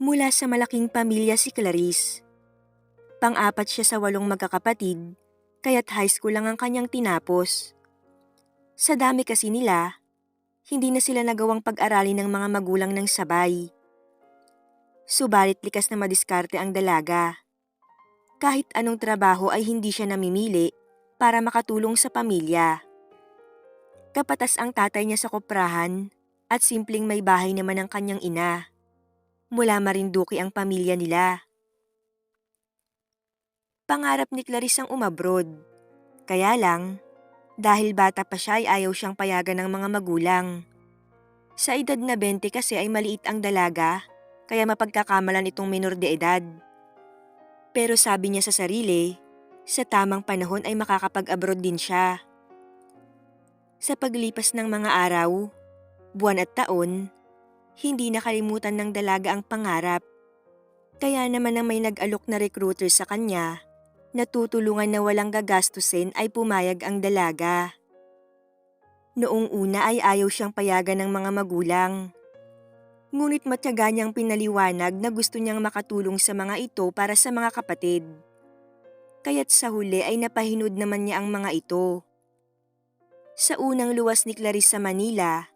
Mula sa malaking pamilya si Clarice. Pang-apat siya sa 8 magkakapatid, kaya't high school lang ang kanyang tinapos. Sa dami kasi nila, hindi na sila nagawang pag-aralin ng mga magulang ng sabay. Subalit likas na madiskarte ang dalaga. Kahit anong trabaho ay hindi siya namimili para makatulong sa pamilya. Kapatas ang tatay niya sa koprahan at simpleng may bahay naman ang kanyang ina. Mula Marinduque ang pamilya nila. Pangarap ni Clarice ang umabroad. Kaya lang, dahil bata pa siya ay ayaw siyang payagan ng mga magulang. Sa edad na 20 kasi ay maliit ang dalaga, kaya mapagkakamalan itong minor de edad. Pero sabi niya sa sarili, sa tamang panahon ay makakapag-abroad din siya. Sa paglipas ng mga araw, buwan at taon, hindi nakalimutan ng dalaga ang pangarap. Kaya naman ang may nag-alok na recruiter sa kanya, natutulungan na walang gagastusin ay pumayag ang dalaga. Noong una ay ayaw siyang payagan ng mga magulang. Ngunit matyaga niyang pinaliwanag na gusto niyang makatulong sa mga ito para sa mga kapatid. Kaya't sa huli ay napahinood naman niya ang mga ito. Sa unang luwas ni Clarice sa Manila,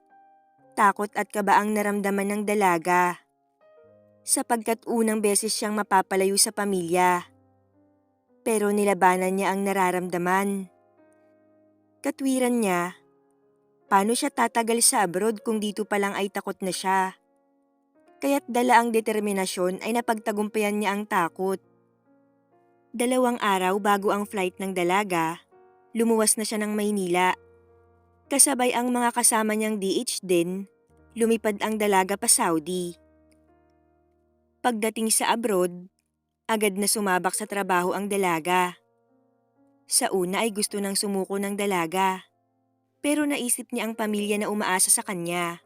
takot at kaba ang naramdaman ng dalaga. Sapagkat unang beses siyang mapapalayo sa pamilya. Pero nilabanan niya ang nararamdaman. Katwiran niya, paano siya tatagal sa abroad kung dito pa lang ay takot na siya? Kaya't dala ang determinasyon ay napagtagumpayan niya ang takot. 2 araw bago ang flight ng dalaga, lumuwas na siya ng Maynila. Kasabay ang mga kasama niyang DH din, lumipad ang dalaga pa Saudi. Pagdating sa abroad, agad na sumabak sa trabaho ang dalaga. Sa una ay gusto nang sumuko ng dalaga, pero naisip niya ang pamilya na umaasa sa kanya.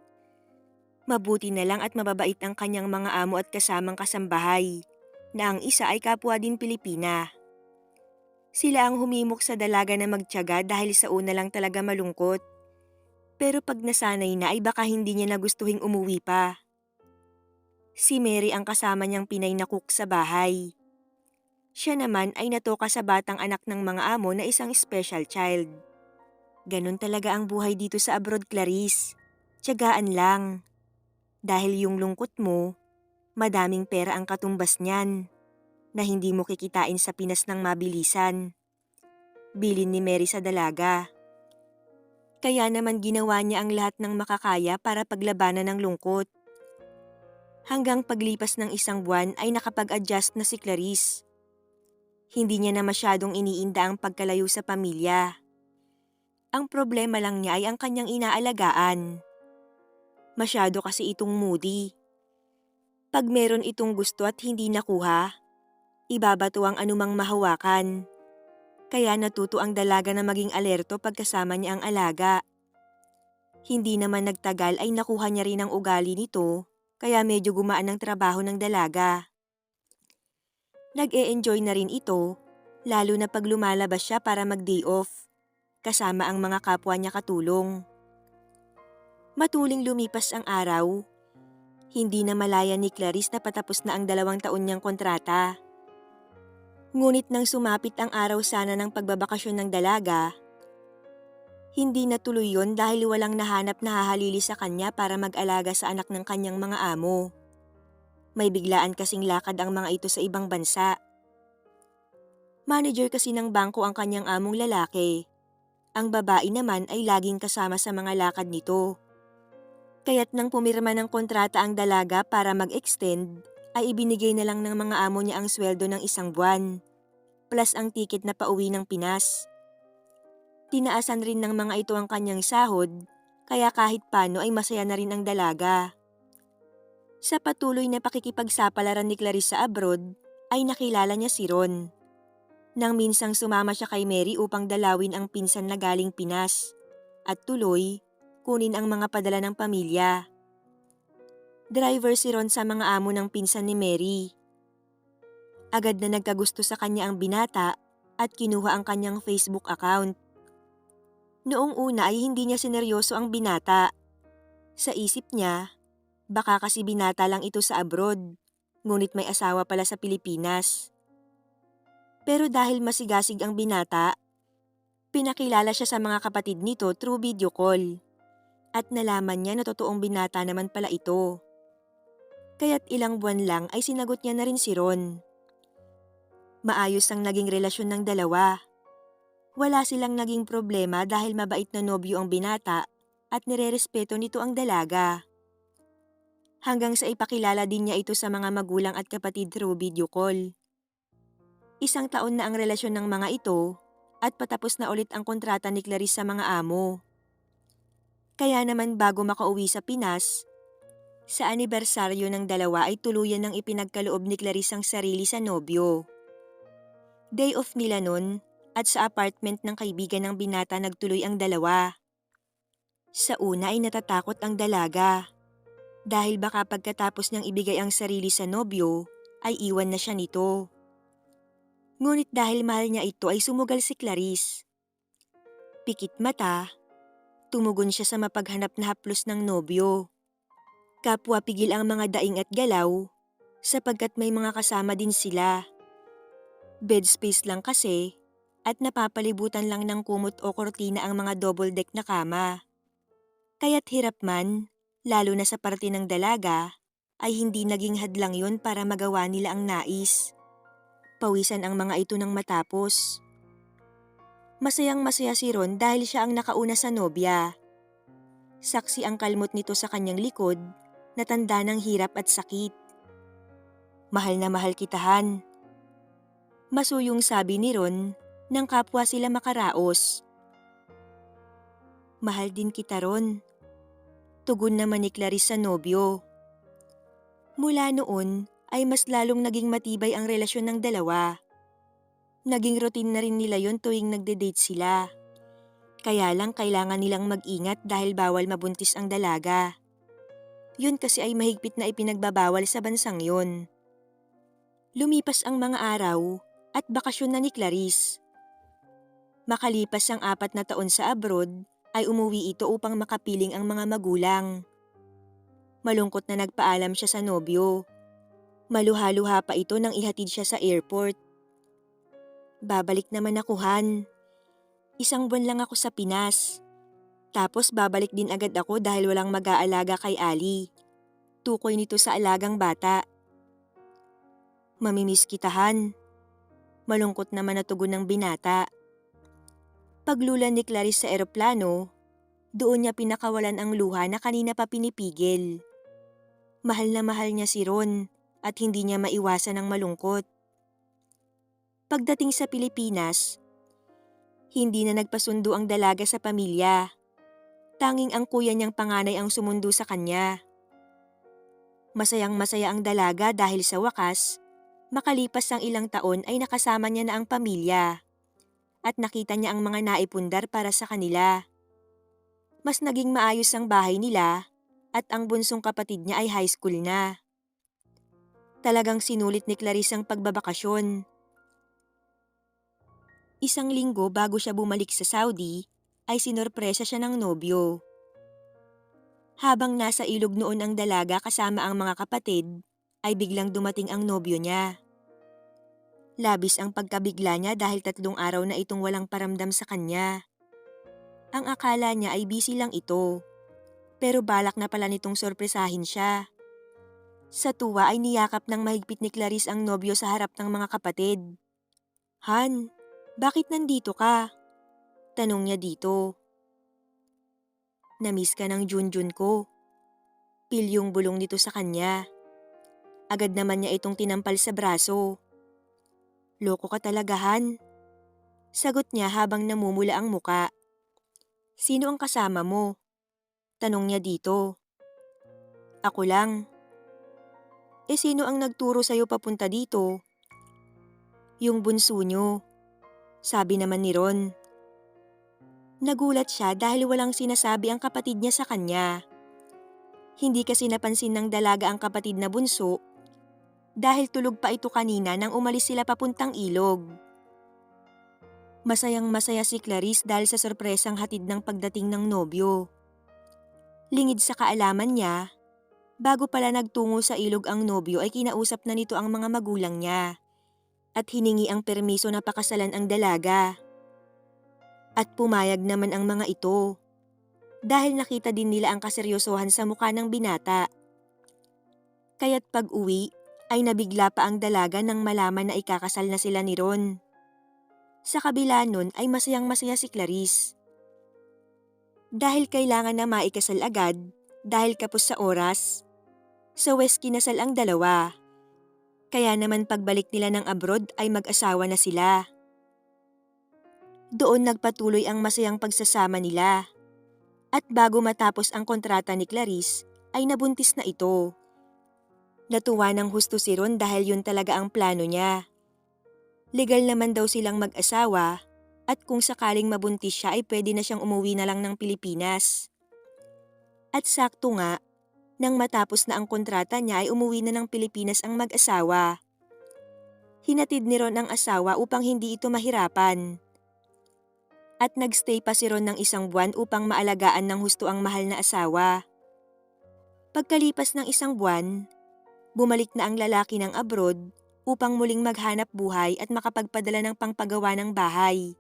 Mabuti na lang at mababait ang kanyang mga amo at kasamang kasambahay, na ang isa ay kapwa din Pilipina. Sila ang humimok sa dalaga na magtiyaga dahil sa una lang talaga malungkot. Pero pag nasanay na ay baka hindi niya nagustuhing umuwi pa. Si Mary ang kasama niyang Pinay na cook sa bahay. Siya naman ay natoka sa batang anak ng mga amo na isang special child. Ganon talaga ang buhay dito sa abroad, Clarice. Tiyagaan lang. Dahil yung lungkot mo, madaming pera ang katumbas niyan, na hindi mo kikitain sa Pinas ng mabilisan. Bilin ni Mary sa dalaga. Kaya naman ginawa niya ang lahat ng makakaya para paglabanan ng lungkot. Hanggang paglipas ng 1 buwan ay nakapag-adjust na si Clarice. Hindi niya na masyadong iniinda ang pagkalayo sa pamilya. Ang problema lang niya ay ang kanyang inaalagaan. Masyado kasi itong moody. Pag meron itong gusto at hindi nakuha, ibabato ang anumang mahawakan. Kaya natuto ang dalaga na maging alerto pagkasama niya ang alaga. Hindi naman nagtagal ay nakuha niya rin ang ugali nito, kaya medyo gumaan ang trabaho ng dalaga. Nag-e-enjoy na rin ito, lalo na pag lumalabas siya para mag-day off, kasama ang mga kapwa niya katulong. Matuling lumipas ang araw. Hindi na malaya ni Clarice na patapos na ang 2 taon niyang kontrata. Ngunit nang sumapit ang araw sana ng pagbabakasyon ng dalaga, hindi natuloy yon dahil walang nahanap na hahalili sa kanya para mag-alaga sa anak ng kanyang mga amo. May biglaan kasing lakad ang mga ito sa ibang bansa. Manager kasi ng bangko ang kanyang among lalaki. Ang babae naman ay laging kasama sa mga lakad nito. Kaya't nang pumirma ng kontrata ang dalaga para mag-extend, ay ibinigay na lang ng mga amo niya ang sweldo ng 1 buwan, plus ang tiket na pauwi ng Pinas. Tinaasan rin ng mga ito ang kanyang sahod, kaya kahit paano ay masaya na rin ang dalaga. Sa patuloy na pakikipagsapalaran ni Clarice sa abroad, ay nakilala niya si Ron. Nang minsang sumama siya kay Mary upang dalawin ang pinsan na galing Pinas, at tuloy, kunin ang mga padala ng pamilya. Driver si Ron sa mga amo ng pinsan ni Mary. Agad na nagkagusto sa kanya ang binata at kinuha ang kanyang Facebook account. Noong una ay hindi niya sineryoso ang binata. Sa isip niya, baka kasi binata lang ito sa abroad, ngunit may asawa pala sa Pilipinas. Pero dahil masigasig ang binata, pinakilala siya sa mga kapatid nito through video call. At nalaman niya na totoong binata naman pala ito. Kaya't ilang buwan lang ay sinagot niya na rin si Ron. Maayos ang naging relasyon ng dalawa. Wala silang naging problema dahil mabait na nobyo ang binata at nirerespeto nito ang dalaga. Hanggang sa ipakilala din niya ito sa mga magulang at kapatid through video call. 1 taon na ang relasyon ng mga ito at patapos na ulit ang kontrata ni Clarice sa mga amo. Kaya naman bago makauwi sa Pinas, sa anibersaryo ng dalawa ay tuluyan ng ipinagkaloob ni Clarice ang sarili sa nobyo. Day off nila nun at sa apartment ng kaibigan ng binata nagtuloy ang dalawa. Sa una ay natatakot ang dalaga dahil baka pagkatapos niyang ibigay ang sarili sa nobyo ay iwan na siya nito. Ngunit dahil mahal niya ito ay sumugal si Clarice. Pikit mata, tumugon siya sa mapaghanap na haplos ng nobyo. Kapwa pigil ang mga daing at galaw sapagkat may mga kasama din sila. Bed space lang kasi at napapalibutan lang ng kumot o kortina ang mga double deck na kama. Kaya't hirap man, lalo na sa parte ng dalaga, ay hindi naging hadlang yon para magawa nila ang nais. Pawisan ang mga ito nang matapos. Masayang masaya si Ron dahil siya ang nakauna sa nobya. Saksi ang kalmot nito sa kanyang likod na tanda ng hirap at sakit. Mahal na mahal kitahan. Masuyong sabi ni Ron nang kapwa sila makaraos. Mahal din kita, Ron. Tugon naman ni Clarice sa nobyo. Mula noon ay mas lalong naging matibay ang relasyon ng dalawa. Naging routine na rin nila yon tuwing nagde-date sila. Kaya lang kailangan nilang mag-ingat dahil bawal mabuntis ang dalaga. Yun kasi ay mahigpit na ipinagbabawal sa bansang yon. Lumipas ang mga araw at bakasyon na ni Clarice. Makalipas ang 4 na taon sa abroad, ay umuwi ito upang makapiling ang mga magulang. Malungkot na nagpaalam siya sa nobyo. Maluha-luha pa ito nang ihatid siya sa airport. Babalik naman ako, Han. 1 buwan lang ako sa Pinas. Tapos babalik din agad ako dahil walang mag-aalaga kay Ali. Tukoy nito sa alagang bata. Mamimiss kita, Han. Malungkot naman na tugon ng binata. Paglula ni Clarice sa eroplano, doon niya pinakawalan ang luha na kanina pa pinipigil. Mahal na mahal niya si Ron at hindi niya maiwasan ang malungkot. Pagdating sa Pilipinas, hindi na nagpasundo ang dalaga sa pamilya. Tanging ang kuya niyang panganay ang sumundo sa kanya. Masayang masaya ang dalaga dahil sa wakas, makalipas ang ilang taon ay nakasama niya na ang pamilya. At nakita niya ang mga naipundar para sa kanila. Mas naging maayos ang bahay nila at ang bunsong kapatid niya ay high school na. Talagang sinulit ni Clarice ang pagbabakasyon. 1 linggo bago siya bumalik sa Saudi, ay sinorpresa siya ng nobyo. Habang nasa ilog noon ang dalaga kasama ang mga kapatid, ay biglang dumating ang nobyo niya. Labis ang pagkabigla niya dahil 3 araw na itong walang paramdam sa kanya. Ang akala niya ay busy lang ito, pero balak na pala nitong sorpresahin siya. Sa tuwa ay niyakap ng mahigpit ni Clarice ang nobyo sa harap ng mga kapatid. Han, bakit nandito ka? Tanong niya dito. Namiss ka ng Junjun ko. Pilyong bulong nito sa kanya. Agad naman niya itong tinampal sa braso. Loko ka talaga, Han. Sagot niya habang namumula ang muka. Sino ang kasama mo? Tanong niya dito. Ako lang. Sino ang nagturo sa'yo papunta dito? Yung bunso niyo. Sabi naman ni Ron. Nagulat siya dahil walang sinasabi ang kapatid niya sa kanya. Hindi kasi napansin ng dalaga ang kapatid na bunso dahil tulog pa ito kanina nang umalis sila papuntang ilog. Masayang masaya si Clarice dahil sa sorpresang hatid ng pagdating ng nobyo. Lingid sa kaalaman niya, bago pala nagtungo sa ilog ang nobyo ay kinausap na nito ang mga magulang niya at hiningi ang permiso na pakasalan ang dalaga. At pumayag naman ang mga ito dahil nakita din nila ang kaseryosohan sa mukha ng binata. Kaya't pag-uwi ay nabigla pa ang dalaga nang malaman na ikakasal na sila ni Ron. Sa kabila nun ay masayang masaya si Clarice. Dahil kailangan na maikasal agad dahil kapos sa oras, sa West kinasal ang dalawa. Kaya naman pagbalik nila ng abroad ay mag-asawa na sila. Doon nagpatuloy ang masayang pagsasama nila. At bago matapos ang kontrata ni Clarice ay nabuntis na ito. Natuwa ng husto si Ron dahil yun talaga ang plano niya. Legal naman daw silang mag-asawa at kung sakaling mabuntis siya ay pwede na siyang umuwi na lang ng Pilipinas. At sakto nga, nang matapos na ang kontrata niya ay umuwi na ng Pilipinas ang mag-asawa. Hinatid ni Ron ang asawa upang hindi ito mahirapan. At nagstay pa si Ron ng 1 buwan upang maalagaan ng husto ang mahal na asawa. Pagkalipas ng 1 buwan, bumalik na ang lalaki ng abroad upang muling maghanap buhay at makapagpadala ng pangpagawa ng bahay.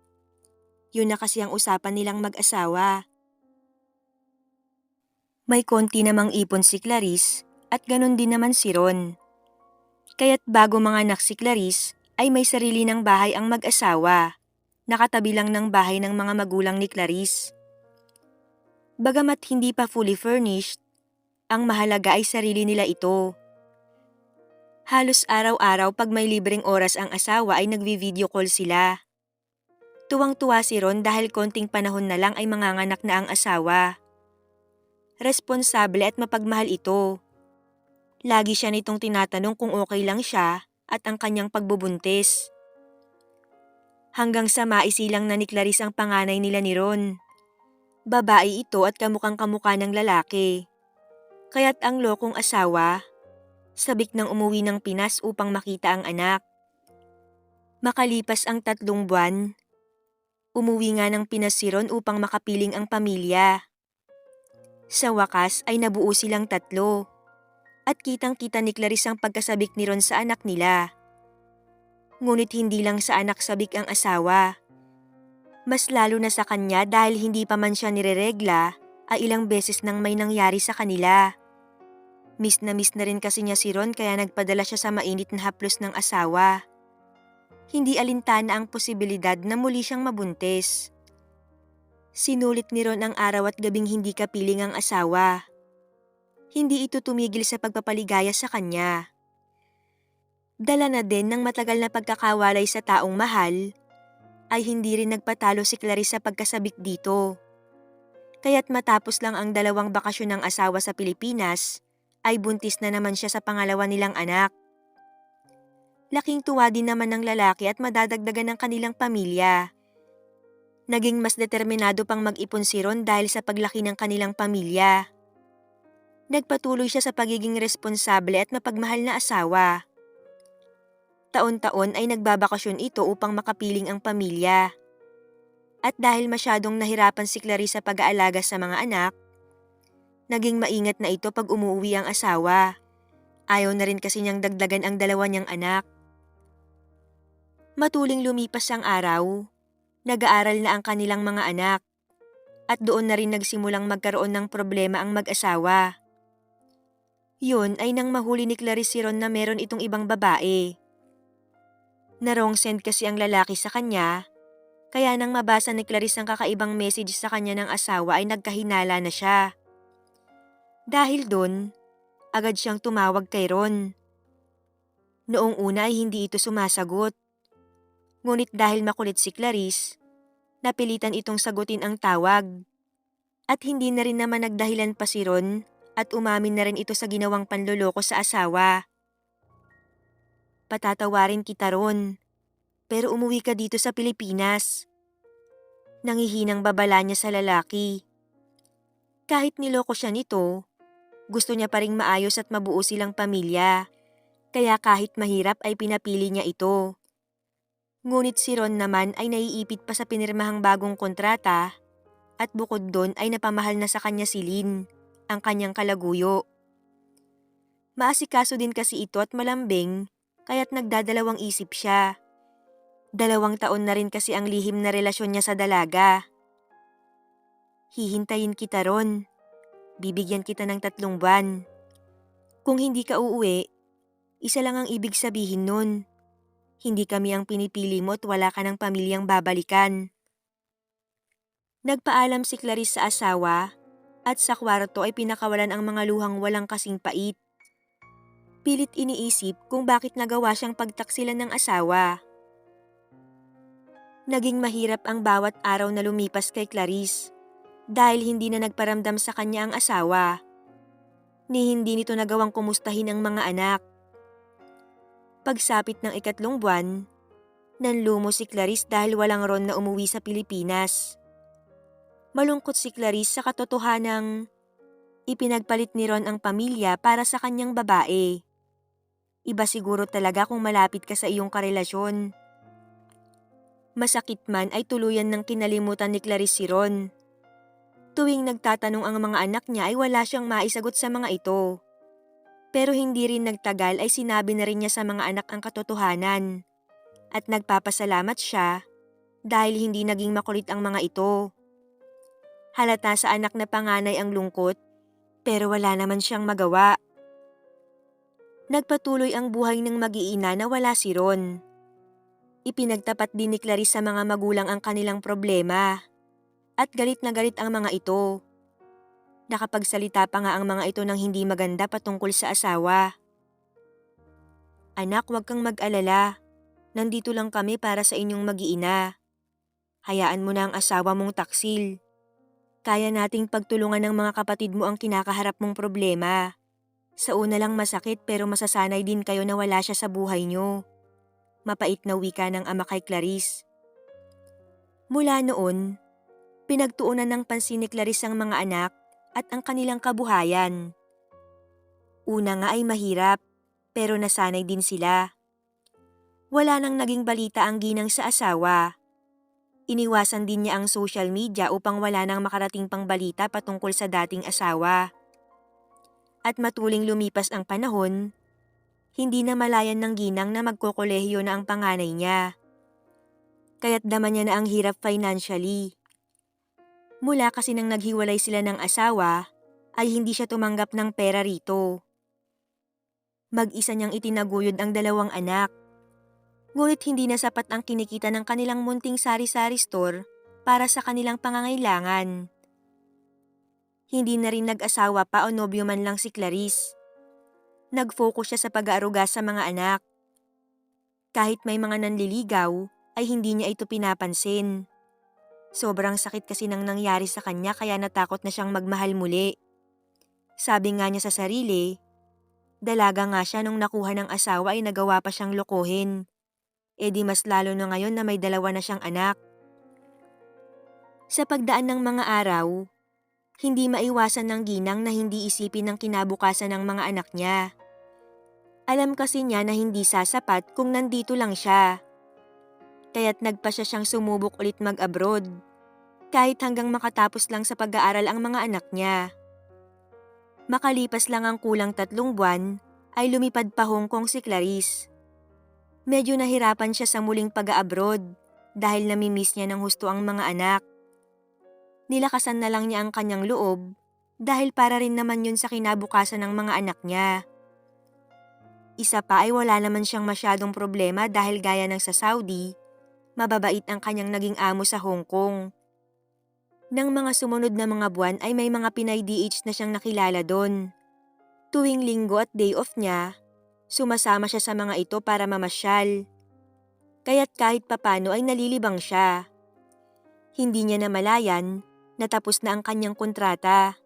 Yun na kasi ang usapan nilang mag-asawa. May konti namang ipon si Clarice at ganun din naman si Ron. Kaya't bago manganak si Clarice ay may sarili ng bahay ang mag-asawa. Nakatabi lang ng bahay ng mga magulang ni Clarice. Bagamat hindi pa fully furnished, ang mahalaga ay sarili nila ito. Halos araw-araw pag may libreng oras ang asawa ay nagvi-video call sila. Tuwang-tuwa si Ron dahil konting panahon na lang ay manganganak na ang asawa. Responsable at mapagmahal ito. Lagi siya nitong tinatanong kung okay lang siya at ang kanyang pagbubuntis. Hanggang sa maisilang na ni Clarice ang panganay nila ni Ron. Babae ito at kamukhang-kamukha ng lalaki. Kaya't ang lokong asawa, sabik nang umuwi ng Pinas upang makita ang anak. Makalipas ang 3 buwan, umuwi nga ng Pinas si Ron upang makapiling ang pamilya. Sa wakas ay nabuo silang 3 at kitang-kita ni Clarice ang pagkasabik ni Ron sa anak nila. Ngunit hindi lang sa anak sabik ang asawa. Mas lalo na sa kanya dahil hindi pa man siya nireregla ay ilang beses nang may nangyari sa kanila. Miss na rin kasi niya si Ron kaya nagpadala siya sa mainit na haplos ng asawa. Hindi alintana ang posibilidad na muli siyang mabuntis. Sinulit ni Ron ang araw at gabing hindi kapiling ang asawa. Hindi ito tumigil sa pagpapaligaya sa kanya. Dala na din ng matagal na pagkakawalay sa taong mahal, ay hindi rin nagpatalo si Clarice sa pagkasabik dito. Kaya't matapos lang ang 2 bakasyon ng asawa sa Pilipinas, ay buntis na naman siya sa pangalawa nilang anak. Laking tuwa din naman ng lalaki at madadagdagan ng kanilang pamilya. Naging mas determinado pang mag-ipon si Ron dahil sa paglaki ng kanilang pamilya. Nagpatuloy siya sa pagiging responsable at mapagmahal na asawa. Taon-taon ay nagbabakasyon ito upang makapiling ang pamilya. At dahil masyadong nahirapan si Clarice sa pag-aalaga sa mga anak, naging maingat na ito pag umuwi ang asawa. Ayaw na rin kasi niyang dagdagan ang 2 niyang anak. Matuling lumipas ang araw, nag-aaral na ang kanilang mga anak. At doon na rin nagsimulang magkaroon ng problema ang mag-asawa. Yun ay nang mahuli ni Clarice si Ron na meron itong ibang babae. Na-wrong send kasi ang lalaki sa kanya, kaya nang mabasa ni Clarice ang kakaibang message sa kanya ng asawa ay nagkahinala na siya. Dahil doon, agad siyang tumawag kay Ron. Noong una ay hindi ito sumasagot. Ngunit dahil makulit si Clarice, napilitan itong sagutin ang tawag. At hindi na rin naman nagdahilan pa si Ron at umamin na rin ito sa ginawang panloloko sa asawa. Patatawarin kita Ron, pero umuwi ka dito sa Pilipinas. Nangihinang babala niya sa lalaki. Kahit niloko siya nito, gusto niya pa ring maayos at mabuo silang pamilya. Kaya kahit mahirap ay pinapili niya ito. Ngunit si Ron naman ay naiipit pa sa pinirmahang bagong kontrata at bukod doon ay napamahal na sa kanya si Lynn, ang kanyang kalaguyo. Maasikaso din kasi ito at malambing kaya't nagdadalawang isip siya. 2 taon na rin kasi ang lihim na relasyon niya sa dalaga. Hihintayin kita Ron. Bibigyan kita ng 3 buwan. Kung hindi ka uuwi, isa lang ang ibig sabihin nun. Hindi kami ang pinipili mo at wala ka ng pamilyang babalikan. Nagpaalam si Clarice sa asawa at sa kwarto ay pinakawalan ang mga luhang walang kasing pait. Pilit iniisip kung bakit nagawa siyang pagtaksilan ng asawa. Naging mahirap ang bawat araw na lumipas kay Clarice dahil hindi na nagparamdam sa kanya ang asawa. Ni hindi nito nagawang kumustahin ang mga anak. Pagsapit ng 3 buwan, nanlumo si Clarice dahil walang Ron na umuwi sa Pilipinas. Malungkot si Clarice sa katotohanang ipinagpalit ni Ron ang pamilya para sa kanyang babae. Iba siguro talaga kung malapit ka sa iyong karelasyon. Masakit man ay tuluyan ng kinalimutan ni Clarice si Ron. Tuwing nagtatanong ang mga anak niya ay wala siyang maisagot sa mga ito. Pero hindi rin nagtagal ay sinabi na rin niya sa mga anak ang katotohanan. At nagpapasalamat siya dahil hindi naging makulit ang mga ito. Halata sa anak na panganay ang lungkot pero wala naman siyang magawa. Nagpatuloy ang buhay ng mag-iina na wala si Ron. Ipinagtapat din ni Clarice sa mga magulang ang kanilang problema. At galit na galit ang mga ito. Nakapagsalita pa nga ang mga ito ng hindi maganda patungkol sa asawa. Anak, huwag kang mag-alala. Nandito lang kami para sa inyong mag-iina. Hayaan mo na ang asawa mong taksil. Kaya nating pagtulungan ng mga kapatid mo ang kinakaharap mong problema. Sa una lang masakit pero masasanay din kayo na wala siya sa buhay niyo. Mapait na wika ng ama kay Clarice. Mula noon, pinagtuunan ng pansin ni Clarice ang mga anak at ang kanilang kabuhayan. Una nga ay mahirap, pero nasanay din sila. Wala nang naging balita ang ginang sa asawa. Iniwasan din niya ang social media upang wala nang makarating pang balita patungkol sa dating asawa. At matuling lumipas ang panahon, hindi na malayan ng ginang na magkokolehiyo na ang panganay niya. Kaya't dama niya na ang hirap financially. Mula kasi nang naghiwalay sila ng asawa, ay hindi siya tumanggap ng pera rito. Mag-isa niyang itinaguyod ang 2 anak. Ngunit hindi na sapat ang kinikita ng kanilang munting sari-sari store para sa kanilang pangangailangan. Hindi na rin nag-asawa pa o nobyo man lang si Clarice. Nag-focus siya sa pag-aaruga sa mga anak. Kahit may mga nanliligaw, ay hindi niya ito pinapansin. Sobrang sakit kasi nang nangyari sa kanya kaya natakot na siyang magmahal muli. Sabi nga niya sa sarili, dalaga nga siya nung nakuha ng asawa ay nagawa pa siyang lokohin. E di mas lalo na ngayon na may 2 na siyang anak. Sa pagdaan ng mga araw, hindi maiwasan ng ginang na hindi isipin ang kinabukasan ng mga anak niya. Alam kasi niya na hindi sasapat kung nandito lang siya. Kaya't nagpa siya siyang sumubok ulit mag-abroad. Kahit hanggang makatapos lang sa pag-aaral ang mga anak niya. Makalipas lang ang kulang 3 buwan, ay lumipad pa Hong Kong si Clarice. Medyo nahirapan siya sa muling pag-abroad dahil namimiss niya ng husto ang mga anak. Nilakasan na lang niya ang kanyang loob dahil para rin naman yun sa kinabukasan ng mga anak niya. Isa pa ay wala naman siyang masyadong problema dahil gaya ng sa Saudi, mababait ang kanyang naging amo sa Hong Kong. Nang mga sumunod na mga buwan ay may mga Pinay DH na siyang nakilala doon. Tuwing linggo at day off niya, sumasama siya sa mga ito para mamasyal. Kaya't kahit papano ay nalilibang siya. Hindi niya namalayan, natapos na ang kanyang kontrata.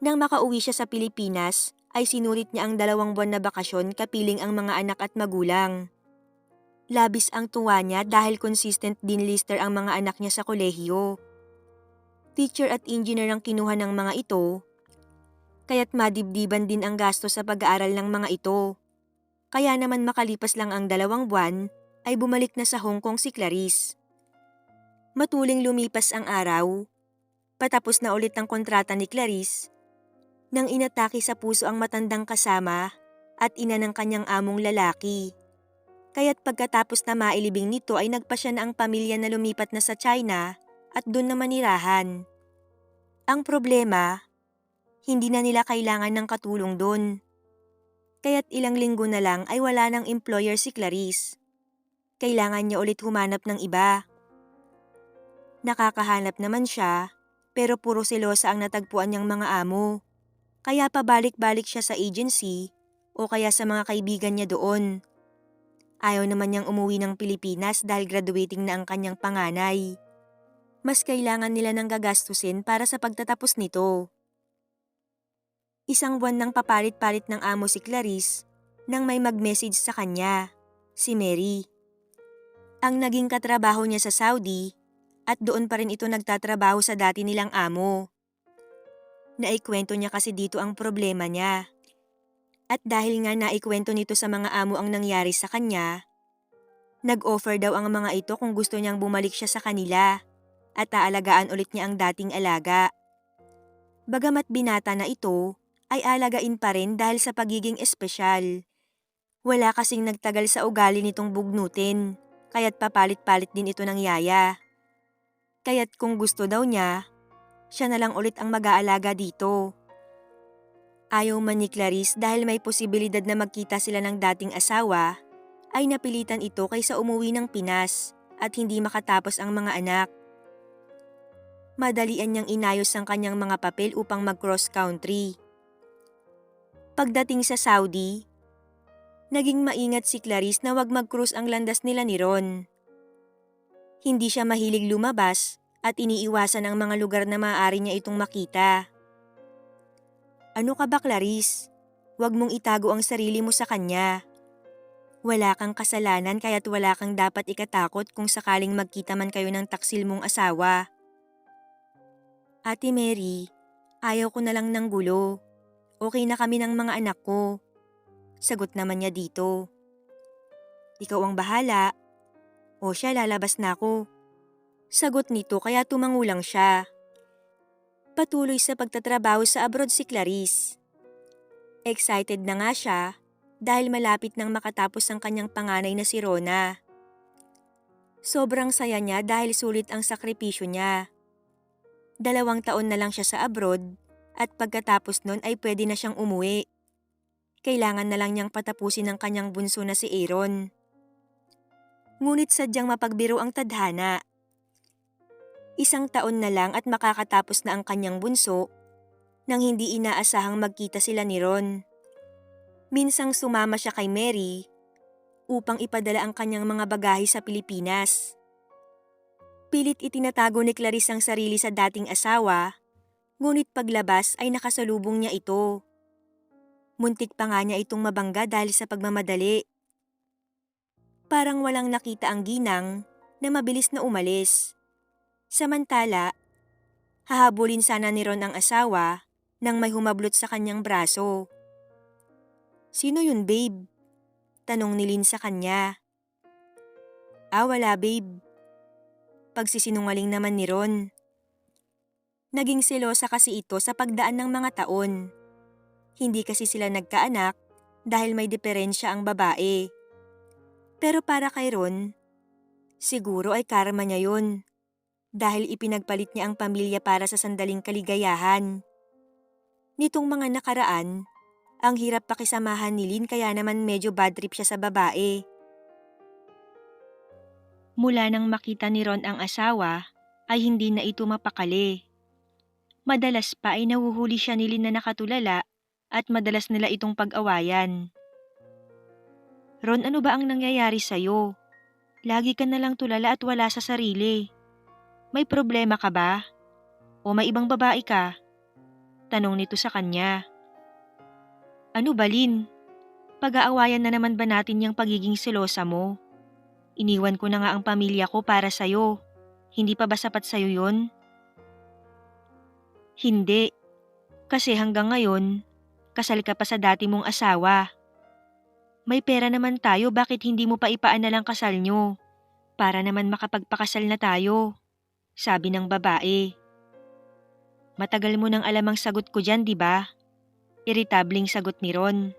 Nang makauwi siya sa Pilipinas, ay sinulit niya ang 2 buwan na bakasyon kapiling ang mga anak at magulang. Labis ang tuwa niya dahil consistent din lister ang mga anak niya sa kolehiyo. Teacher at engineer ang kinuha ng mga ito, kaya't madibdiban din ang gasto sa pag-aaral ng mga ito. Kaya naman makalipas lang ang 2 buwan, ay bumalik na sa Hong Kong si Clarice. Matuling lumipas ang araw, patapos na ulit ang kontrata ni Clarice, nang inatake sa puso ang matandang kasama at ina ng kanyang among lalaki. Kaya't pagkatapos na mailibing nito ay nagpasya na ang pamilya na lumipat na sa China at doon na manirahan. Ang problema, hindi na nila kailangan ng katulong doon. Kaya't ilang linggo na lang ay wala ng employer si Clarice. Kailangan niya ulit humanap ng iba. Nakakahanap naman siya, pero puro selosa ang natagpuan niyang mga amo. Kaya pabalik-balik siya sa agency o kaya sa mga kaibigan niya doon. Ayaw naman niyang umuwi ng Pilipinas dahil graduating na ang kanyang panganay. Mas kailangan nila ng gagastusin para sa pagtatapos nito. 1 buwan nang papalit-palit ng amo si Clarice nang may mag-message sa kanya, si Mary. Ang naging katrabaho niya sa Saudi at doon pa rin ito nagtatrabaho sa dati nilang amo. Naikwento niya kasi dito ang problema niya. At dahil nga naikwento nito sa mga amo ang nangyari sa kanya, nag-offer daw ang mga ito kung gusto niyang bumalik siya sa kanila at aalagaan ulit niya ang dating alaga. Bagamat binata na ito, ay alagain pa rin dahil sa pagiging espesyal. Wala kasing nagtagal sa ugali nitong bugnutin, kaya't papalit-palit din ito ng yaya. Kaya't kung gusto daw niya, siya na lang ulit ang mag-aalaga dito. Ayaw man ni Clarice dahil may posibilidad na magkita sila ng dating asawa, ay napilitan ito kaysa umuwi ng Pinas at hindi makatapos ang mga anak. Madalian niyang inayos ang kanyang mga papel upang mag-cross country. Pagdating sa Saudi, naging maingat si Clarice na wag mag-cruise ang landas nila ni Ron. Hindi siya mahilig lumabas at iniiwasan ang mga lugar na maaari niya itong makita. Ano ka ba, Clarice? Huwag mong itago ang sarili mo sa kanya. Wala kang kasalanan kaya't wala kang dapat ikatakot kung sakaling magkita man kayo ng taksil mong asawa. Ate Mary, ayaw ko na lang ng gulo. Okay na kami ng mga anak ko. Sagot naman niya dito. Ikaw ang bahala. O siya, lalabas na ako. Sagot nito kaya tumangulang siya. Patuloy sa pagtatrabaho sa abroad si Clarice. Excited na nga siya dahil malapit nang makatapos ang kanyang panganay na si Rona. Sobrang saya niya dahil sulit ang sakripisyo niya. 2 taon na lang siya sa abroad at pagkatapos nun ay pwede na siyang umuwi. Kailangan na lang niyang patapusin ang kanyang bunso na si Aaron. Ngunit sadyang mapagbiro ang tadhana. 1 taon na lang at makakatapos na ang kanyang bunso nang hindi inaasahang magkita sila ni Ron. Minsang sumama siya kay Mary upang ipadala ang kanyang mga bagahe sa Pilipinas. Pilit itinatago ni Clarice ang sarili sa dating asawa, ngunit paglabas ay nakasalubong niya ito. Muntik pa nga niya itong mabangga dahil sa pagmamadali. Parang walang nakita ang ginang na mabilis na umalis. Samantala, hahabulin sana ni Ron ang asawa nang may humablot sa kanyang braso. Sino yun, babe? Tanong ni Lynn sa kanya. Wala, babe. Pagsisinungaling naman ni Ron. Naging selosa kasi ito sa pagdaan ng mga taon. Hindi kasi sila nagkaanak dahil may diferensya ang babae. Pero para kay Ron, siguro ay karma niya yun. Dahil ipinagpalit niya ang pamilya para sa sandaling kaligayahan. Nitong mga nakaraan, ang hirap pakisamahan ni Lynn kaya naman medyo bad trip siya sa babae. Mula nang makita ni Ron ang asawa, ay hindi na ito mapakali. Madalas pa ay nahuhuli siya ni Lynn na nakatulala at madalas nila itong pag-awayan. Ron, ano ba ang nangyayari sa'yo? Lagi ka na lang tulala at wala sa sarili. May problema ka ba? O may ibang babae ka? Tanong nito sa kanya. Ano ba, Lynn? Pag-aawayan na naman ba natin yung pagiging selosa mo? Iniwan ko na nga ang pamilya ko para sa'yo. Hindi pa ba sapat sa'yo yun? Hindi. Kasi hanggang ngayon, kasal ka pa sa dati mong asawa. May pera naman tayo, bakit hindi mo pa ipaanal ang kasal nyo? Para naman makapagpakasal na tayo, sabi ng babae. Matagal mo nang alam ang sagot ko dyan, di ba? Iritabling sagot ni Ron.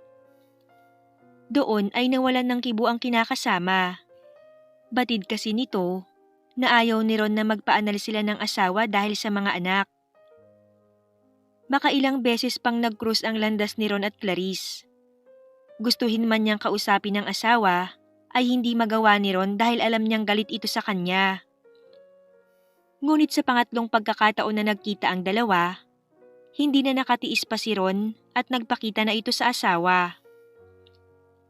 Doon ay nawalan ng kibo ang kinakasama. Batid kasi nito na ayaw ni Ron na magpaanal sila ng asawa dahil sa mga anak. Makailang beses pang nag-cruise ang landas ni Ron at Clarice. Gustuhin man niyang kausapin ng asawa ay hindi magawa ni Ron dahil alam niyang galit ito sa kanya. Ngunit sa pangatlong pagkakataon na nagkita ang dalawa, hindi na nakatiis pa si Ron at nagpakita na ito sa asawa.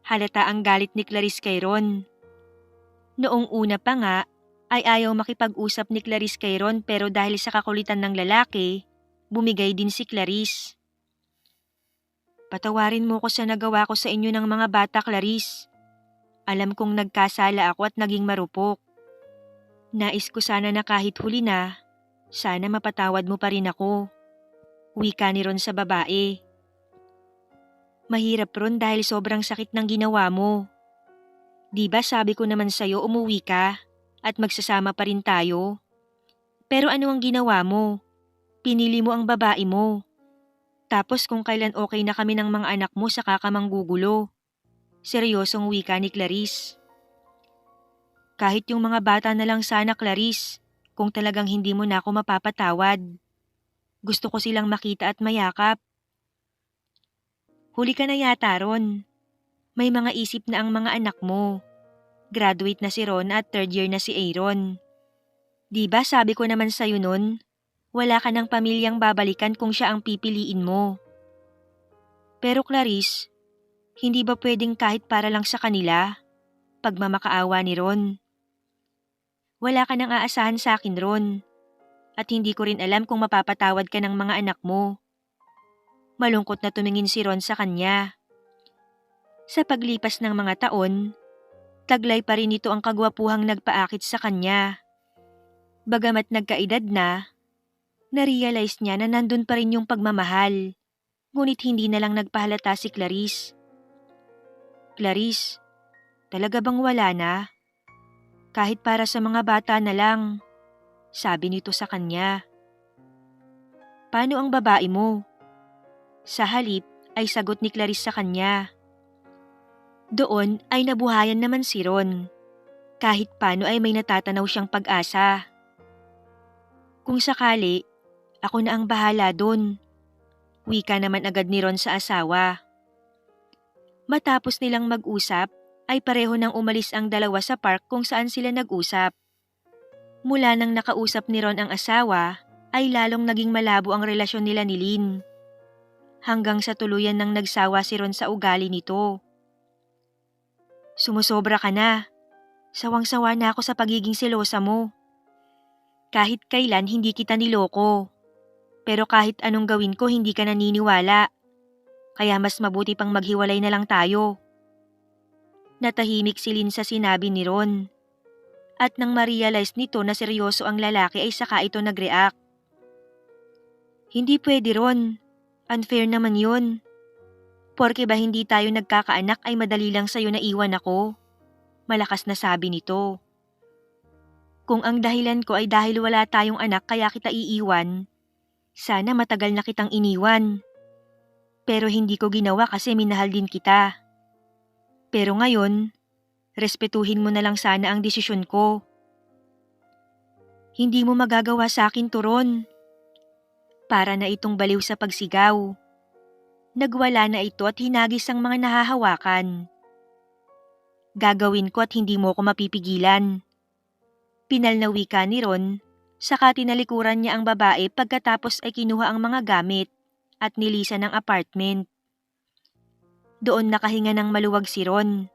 Halata ang galit ni Clarice kay Ron. Noong una pa nga ay ayaw makipag-usap ni Clarice kay Ron pero dahil sa kakulitan ng lalaki, bumigay din si Clarice. Patawarin mo ko sa nagawa ko sa inyo ng mga bata, Clarice. Alam kong nagkasala ako at naging marupok. Nais ko sana na kahit huli na, sana mapatawad mo pa rin ako. Wika ni Ron sa babae. Mahirap Ron dahil sobrang sakit ng ginawa mo. Di ba sabi ko naman sa'yo umuwi ka at magsasama pa rin tayo? Pero ano ang ginawa mo? Pinili mo ang babae mo. Tapos kung kailan okay na kami ng mga anak mo saka ka manggugulo. Seryosong wika ni Clarice. Kahit yung mga bata na lang sana, Clarice, kung talagang hindi mo na ako mapapatawad. Gusto ko silang makita at mayakap. Huli ka na yata, Ron. May mga isip na ang mga anak mo. Graduate na si Ron at third year na si Aaron. Di ba sabi ko naman sa'yo nun, wala ka ng pamilyang babalikan kung siya ang pipiliin mo. Pero Clarice, hindi ba pwedeng kahit para lang sa kanila? Pagmamakaawa ni Ron. Wala ka nang aasahan sa akin, Ron. At hindi ko rin alam kung mapapatawad ka ng mga anak mo. Malungkot na tumingin si Ron sa kanya. Sa paglipas ng mga taon, taglay pa rin ito ang kagwapuhang nagpaakit sa kanya. Bagamat nagkaedad na, na-realize niya na nandun pa rin yung pagmamahal, ngunit hindi na lang nagpahalata si Clarice. Clarice, talaga bang wala na? Kahit para sa mga bata na lang, sabi nito sa kanya. Paano ang babae mo? Sa halip ay sagot ni Clarice sa kanya. Doon ay nabuhayan naman si Ron. Kahit paano ay may natatanaw siyang pag-asa. Kung sakali, ako na ang bahala doon. Wika naman agad ni Ron sa asawa. Matapos nilang mag-usap, ay pareho nang umalis ang dalawa sa park kung saan sila nag-usap. Mula nang nakausap ni Ron ang asawa, ay lalong naging malabo ang relasyon nila ni Lynn. Hanggang sa tuluyan nang nagsawa si Ron sa ugali nito. Sumusobra ka na. Sawang-sawa na ako sa pagiging selosa mo. Kahit kailan hindi kita niloko. Pero kahit anong gawin ko hindi ka naniniwala. Kaya mas mabuti pang maghiwalay na lang tayo. Natahimik si Lynn sa sinabi ni Ron. At nang ma-realize nito na seryoso ang lalaki ay saka ito nag-react. Hindi pwede, Ron. Unfair naman yun. Porke ba hindi tayo nagkakaanak ay madali lang sa'yo na iwan ako? Malakas na sabi nito. Kung ang dahilan ko ay dahil wala tayong anak kaya kita iiwan, sana matagal na kitang iniwan. Pero hindi ko ginawa kasi minahal din kita. Pero ngayon, respetuhin mo na lang sana ang desisyon ko. Hindi mo magagawa sa akin, Turon. Para na itong baliw sa pagsigaw. Nagwala na ito at hinagis ang mga nahahawakan. Gagawin ko at hindi mo ko mapipigilan. Pinal na wika ni Ron, saka tinalikuran niya ang babae pagkatapos ay kinuha ang mga gamit at nilisan ng apartment. Doon nakahinga ng maluwag si Ron.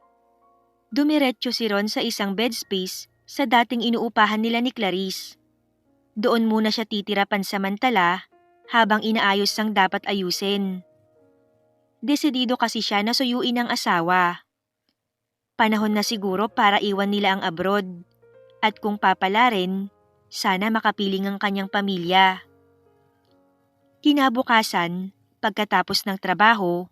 Dumiretso si Ron sa isang bed space sa dating inuupahan nila ni Clarice. Doon muna siya titira pansamantala habang inaayos ang dapat ayusin. Desidido kasi siya na suyuin ang asawa. Panahon na siguro para iwan nila ang abroad. At kung papala rin, sana makapiling ang kanyang pamilya. Kinabukasan, pagkatapos ng trabaho,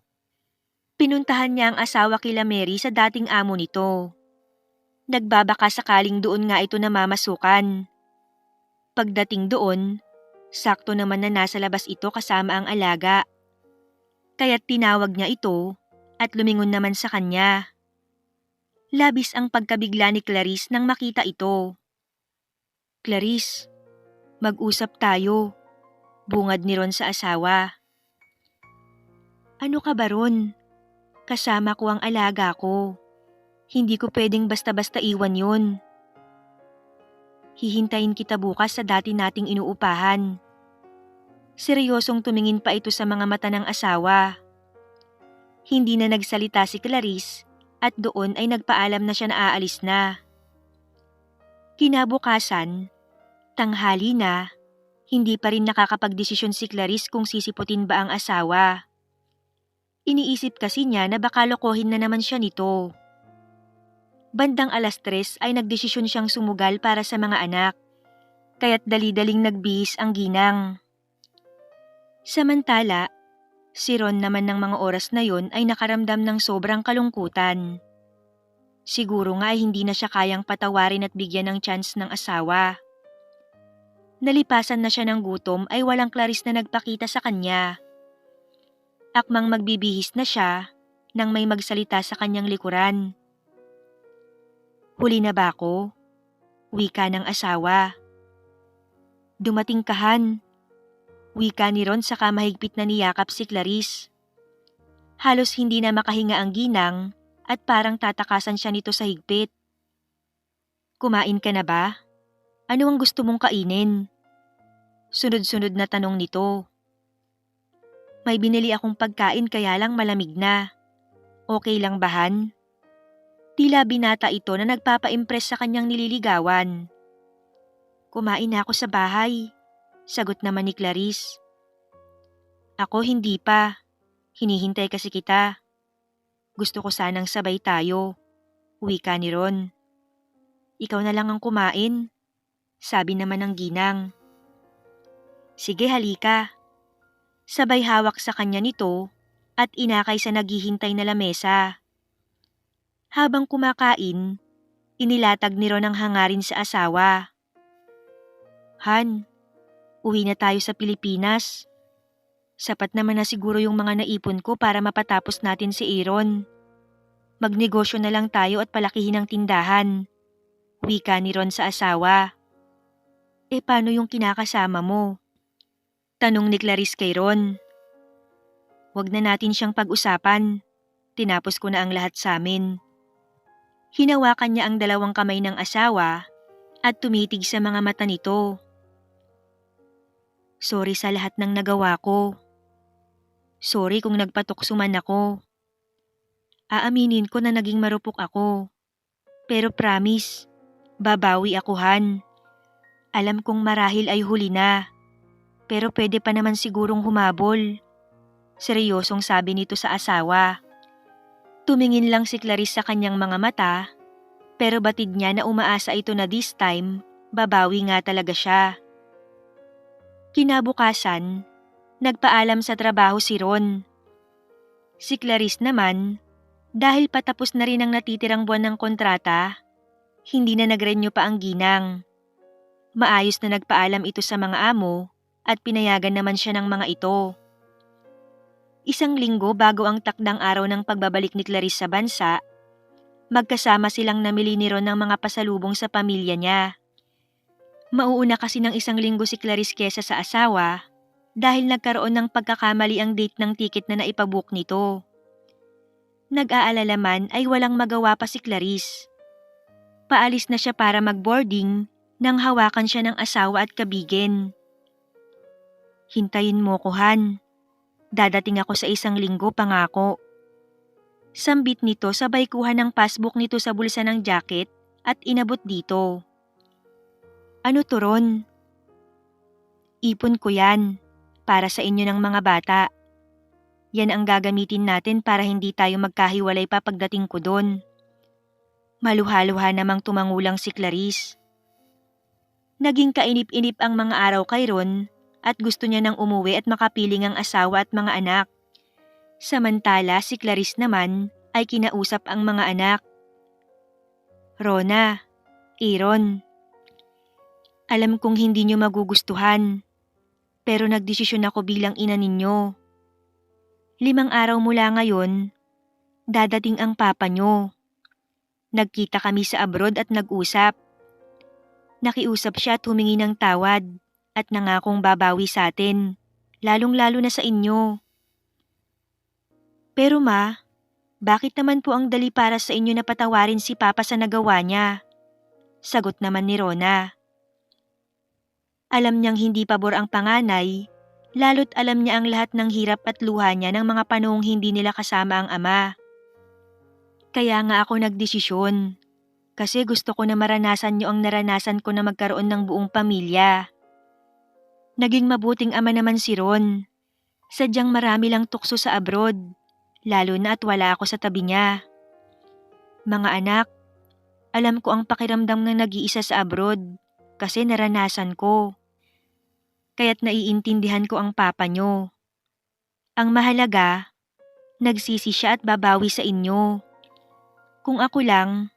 pinuntahan niya ang asawa kila Mary sa dating amo nito. Nagbabaka sakaling doon nga ito namamasukan. Pagdating doon, sakto naman na nasa labas ito kasama ang alaga. Kaya't tinawag niya ito at lumingon naman sa kanya. Labis ang pagkabigla ni Clarice nang makita ito. "Clarice, mag-usap tayo," bungad ni Ron sa asawa. "Ano ka ba, Ron? Kasama ko ang alaga ko. Hindi ko pwedeng basta-basta iwan yun. Hihintayin kita bukas sa dati nating inuupahan." Seryosong tumingin pa ito sa mga mata ng asawa. Hindi na nagsalita si Clarice at doon ay nagpaalam na siya na aalis na. Kinabukasan, tanghali na, hindi pa rin nakakapagdesisyon si Clarice kung sisiputin ba ang asawa. Iniisip kasi niya na baka lokohin na naman siya nito. Bandang 3:00 ay nagdesisyon siyang sumugal para sa mga anak, kaya't dali-daling nagbihis ang ginang. Samantala, si Ron naman ng mga oras na yon ay nakaramdam ng sobrang kalungkutan. Siguro nga ay hindi na siya kayang patawarin at bigyan ng chance ng asawa. Nalipasan na siya ng gutom ay walang Clarice na nagpakita sa kanya. Akmang magbibihis na siya nang may magsalita sa kanyang likuran. "Huli na ba ako?" wika ng asawa. "Dumating ka, Han," wika ni Ron saka mahigpit na niyakap si Clarice. Halos hindi na makahinga ang ginang at parang tatakasan siya nito sa higpit. "Kumain ka na ba? Ano ang gusto mong kainin?" Sunod-sunod na tanong nito. "May binili akong pagkain kaya lang malamig na. Okay lang ba, Han?" Tila binata ito na nagpapa-impress sa kanyang nililigawan. "Kumain na ako sa bahay," sagot naman ni Clarice. "Ako hindi pa. Hinihintay kasi kita. Gusto ko sanang sabay tayo," wika ni Ron. "Ikaw na lang ang kumain," sabi naman ng ginang. "Sige, halika." Sabay hawak sa kanya nito at inakay sa naghihintay na lamesa. Habang kumakain, inilatag ni Ron ang hangarin sa asawa. "Han, uwi na tayo sa Pilipinas. Sapat naman na siguro yung mga naipon ko para mapatapos natin si Aaron. Magnegosyo na lang tayo at palakihin ang tindahan," wika ni Ron sa asawa. Paano yung kinakasama mo?" tanong ni Clarice kay Ron. "Wag na natin siyang pag-usapan. Tinapos ko na ang lahat sa amin." Hinawakan niya ang dalawang kamay ng asawa at tumitig sa mga mata nito. "Sorry sa lahat ng nagawa ko. Sorry kung nagpatukso man ako. Aaminin ko na naging marupok ako. Pero promise, babawi ako, Han. Alam kong marahil ay huli na. Pero pwede pa naman sigurong humabol." Seryosong sabi nito sa asawa. Tumingin lang si Clarice sa kanyang mga mata, pero batid niya na umaasa ito na this time, babawi nga talaga siya. Kinabukasan, nagpaalam sa trabaho si Ron. Si Clarice naman, dahil patapos na rin ang natitirang buwan ng kontrata, hindi na nag-renew pa ang ginang. Maayos na nagpaalam ito sa mga amo at pinayagan naman siya ng mga ito. 1 linggo bago ang takdang araw ng pagbabalik ni Clarice sa bansa, magkasama silang namili ni Ron ng mga pasalubong sa pamilya niya. Mauuna kasi ng 1 linggo si Clarice kesa sa asawa dahil nagkaroon ng pagkakamali ang date ng tiket na naipabook nito. Nag-aalala man ay walang magawa pa si Clarice. Paalis na siya para mag-boarding nang hawakan siya ng asawa at kabigin. "Hintayin mo ko, Han. Dadating ako sa 1 linggo, pangako." Sambit nito sabay kuha ng passbook nito sa bulsa ng jacket at inabot dito. "Ano to, Ron?" "Ipon ko yan, para sa inyo ng mga bata. Yan ang gagamitin natin para hindi tayo magkahiwalay pa pagdating ko doon. Maluha-luha namang tumangulang si Clarice. Naging kainip-inip ang mga araw kay Ron at gusto niya nang umuwi at makapiling ang asawa at mga anak. Samantala si Clarice naman ay kinausap ang mga anak. Rona, Aaron, alam kong hindi niyo magugustuhan, pero nagdesisyon ako bilang ina ninyo. 5 araw mula ngayon, dadating ang papa niyo. Nagkita kami sa abroad at nag-usap. Nakiusap siya at humingi ng tawad at nangakong babawi sa atin, lalong-lalo na sa inyo. Pero ma, bakit naman po ang dali para sa inyo na patawarin si Papa sa nagawa niya? Sagot naman ni Rona. Alam niyang hindi pabor ang panganay, lalo't alam niya ang lahat ng hirap at luha niya ng mga panahong hindi nila kasama ang ama. Kaya nga ako nagdesisyon, kasi gusto ko na maranasan niyo ang naranasan ko na magkaroon ng buong pamilya. Naging mabuting ama naman si Ron. Sadyang marami lang tukso sa abroad, lalo na at wala ako sa tabi niya. Mga anak, alam ko ang pakiramdam ng nag-iisa sa abroad kasi naranasan ko. Kaya't naiintindihan ko ang papa niyo. Ang mahalaga, nagsisi siya at babawi sa inyo. Kung ako lang,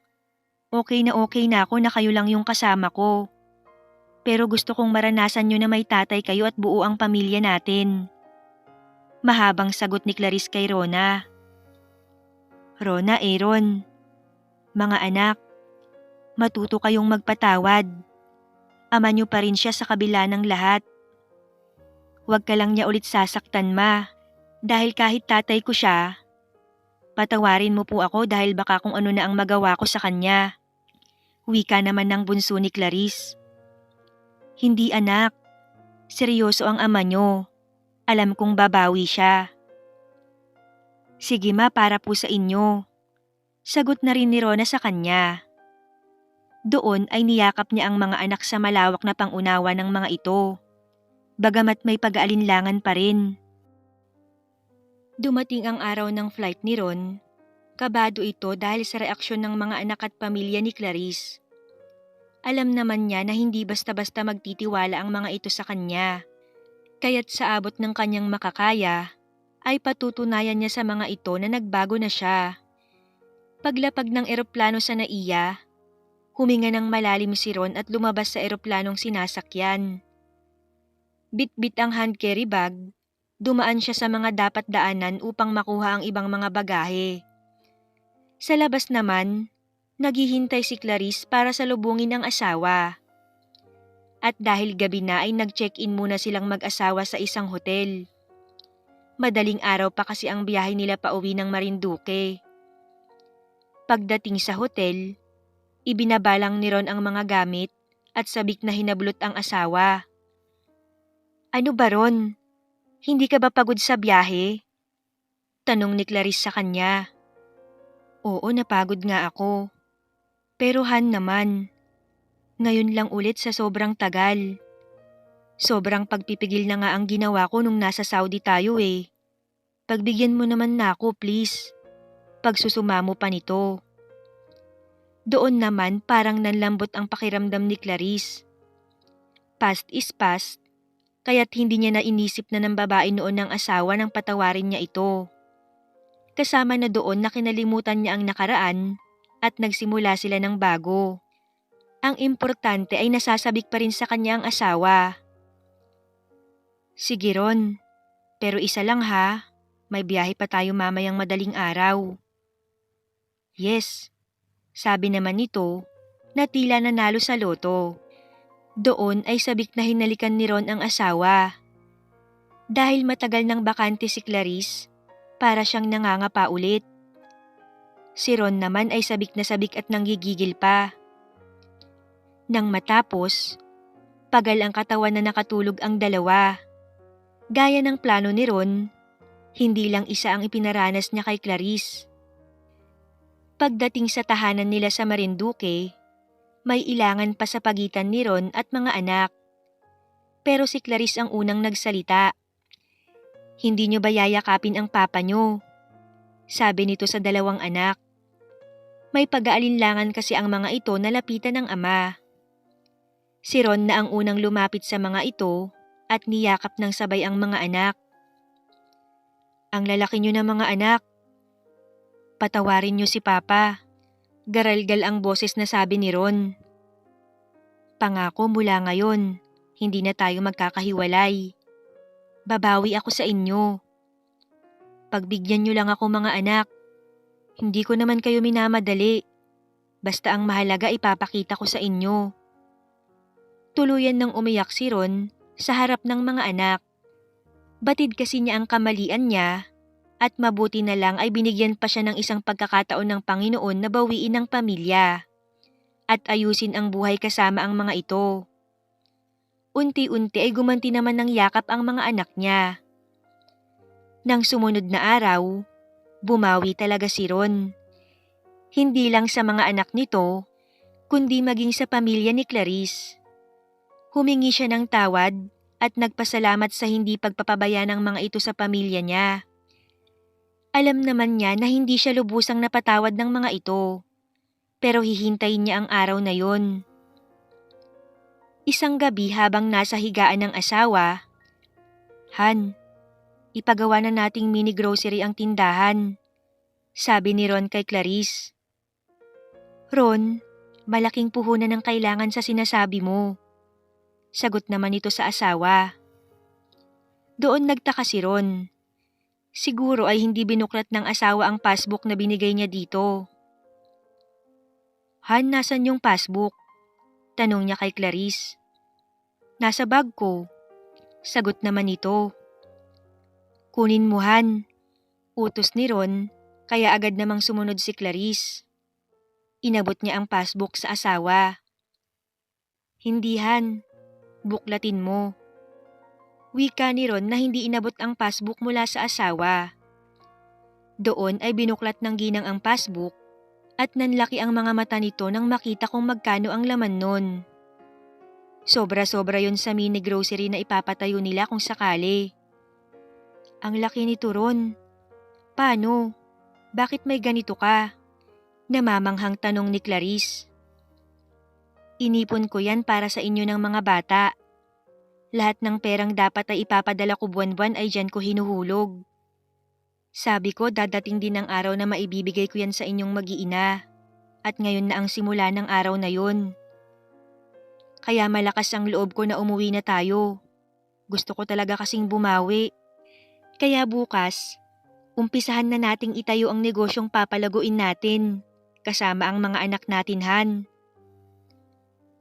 okay na ako na kayo lang yung kasama ko. Pero gusto kong maranasan niyo na may tatay kayo at buo ang pamilya natin. Mahabang sagot ni Clarice kay Rona. Rona, Aaron, mga anak, matuto kayong magpatawad. Ama niyo pa rin siya sa kabila ng lahat. Huwag ka lang niya ulit sasaktan, ma. Dahil kahit tatay ko siya, patawarin mo po ako dahil baka kung ano na ang magawa ko sa kanya. Wika naman ng bunso ni Clarice. Hindi anak, seryoso ang ama niyo. Alam kong babawi siya. Sige ma, para po sa inyo. Sagot na rin ni Rona sa kanya. Doon ay niyakap niya ang mga anak sa malawak na pangunawa ng mga ito. Bagamat may pag-aalinlangan pa rin. Dumating ang araw ng flight ni Ron. Kabado ito dahil sa reaksyon ng mga anak at pamilya ni Clarice. Alam naman niya na hindi basta-basta magtitiwala ang mga ito sa kanya. Kaya't sa abot ng kanyang makakaya, ay patutunayan niya sa mga ito na nagbago na siya. Paglapag ng eroplano sa NAIA, huminga ng malalim si Ron at lumabas sa eroplanong sinasakyan. Bit-bit ang hand carry bag, dumaan siya sa mga dapat daanan upang makuha ang ibang mga bagahe. Sa labas naman, naghihintay si Clarice para salubungin ang asawa. At dahil gabi na ay nag-check-in muna silang mag-asawa sa isang hotel. Madaling araw pa kasi ang biyahe nila pauwi ng Marinduque. Pagdating sa hotel, ibinabalang ni Ron ang mga gamit at sabik na hinablot ang asawa. Ano ba Ron? Hindi ka ba pagod sa biyahe? Tanong ni Clarice sa kanya. Oo, napagod nga ako. Pero Han naman, ngayon lang ulit sa sobrang tagal. Sobrang pagpipigil na nga ang ginawa ko nung nasa Saudi tayo eh. Pagbigyan mo naman na ako please. Pagsusuma mo pa nito. Doon naman parang nanlambot ang pakiramdam ni Clarice. Past is past, kaya't hindi niya na inisip na ng babae noon ng asawa nang patawarin niya ito. Kasama na doon na kinalimutan niya ang nakaraan at nagsimula sila ng bago. Ang importante ay nasasabik pa rin sa kanya ang asawa. Sige Ron, pero isa lang ha, may biyahe pa tayo mamayang madaling araw. Yes, sabi naman nito na tila nanalo sa loto. Doon ay sabik na hinalikan ni Ron ang asawa. Dahil matagal nang bakante si Clarice, para siyang nangangapa ulit. Si Ron naman ay sabik na sabik at nanggigigil pa. Nang matapos, pagal ang katawan na nakatulog ang dalawa. Gaya ng plano ni Ron, hindi lang isa ang ipinaranas niya kay Clarice. Pagdating sa tahanan nila sa Marinduque, may ilangan pa sa pagitan ni Ron at mga anak. Pero si Clarice ang unang nagsalita. Hindi niyo ba yayakapin ang papa niyo? Sabi nito sa dalawang anak. May pag-aalinlangan kasi ang mga ito na lapitan ng ama. Si Ron na ang unang lumapit sa mga ito at niyakap ng sabay ang mga anak. Ang lalaki niyo na mga anak. Patawarin niyo si Papa. Garalgal ang boses na sabi ni Ron. Pangako mula ngayon, hindi na tayo magkakahiwalay. Babawi ako sa inyo. Pagbigyan niyo lang ako mga anak. Hindi ko naman kayo minamadali. Basta ang mahalaga ipapakita ko sa inyo. Tuluyan nang umiyak si Ron sa harap ng mga anak. Batid kasi niya ang kamalian niya at mabuti na lang ay binigyan pa siya ng isang pagkakataon ng Panginoon na bawiin ang pamilya at ayusin ang buhay kasama ang mga ito. Unti-unti ay gumanti naman ng yakap ang mga anak niya. Nang sumunod na araw, bumawi talaga si Ron. Hindi lang sa mga anak nito, kundi maging sa pamilya ni Clarice. Humingi siya ng tawad at nagpasalamat sa hindi pagpapabaya ng mga ito sa pamilya niya. Alam naman niya na hindi siya lubusang napatawad ng mga ito, pero hihintayin niya ang araw na yon. Isang gabi habang nasa higaan ng asawa, Han, ipagawa na nating mini grocery ang tindahan, sabi ni Ron kay Clarice. Ron, malaking puhunan ang kailangan sa sinasabi mo, sagot naman ito sa asawa. Doon nagtaka si Ron. Siguro ay hindi binuklat ng asawa ang passbook na binigay niya dito. Han, nasan yung passbook? Tanong niya kay Clarice. Nasa bag ko, sagot naman ito. Kunin mo Han, utos ni Ron, kaya agad namang sumunod si Clarice. Inabot niya ang passbook sa asawa. Hindi Han, buklatin mo. Wika ni Ron na hindi inabot ang passbook mula sa asawa. Doon ay binuklat ng ginang ang passbook at nanlaki ang mga mata nito nang makita kung magkano ang laman nun. Sobra-sobra yon sa mini grocery na ipapatayo nila kung sakali. Ang laki nito Ron. Paano? Bakit may ganito ka? Namamanghang tanong ni Clarice. Inipon ko yan para sa inyo ng mga bata. Lahat ng perang dapat ay ipapadala ko buwan-buwan ay dyan ko hinuhulog. Sabi ko dadating din ang araw na maibibigay ko yan sa inyong mag-iina. At ngayon na ang simula ng araw na yon. Kaya malakas ang loob ko na umuwi na tayo. Gusto ko talaga kasing bumawi. Kaya bukas, umpisahan na nating itayo ang negosyong papalaguin natin. Kasama ang mga anak natin, Han.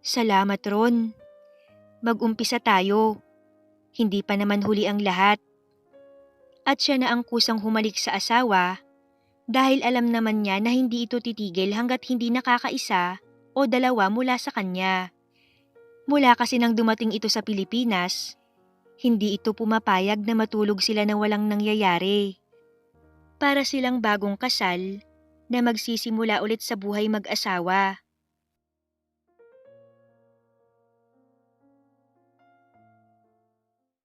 Salamat, Ron. Mag-umpisa tayo. Hindi pa naman huli ang lahat. At siya na ang kusang humalik sa asawa dahil alam naman niya na hindi ito titigil hanggat hindi nakakaisa o dalawa mula sa kanya. Mula kasi nang dumating ito sa Pilipinas, hindi ito pumapayag na matulog sila na walang nangyayari. Para silang bagong kasal na magsisimula ulit sa buhay mag-asawa.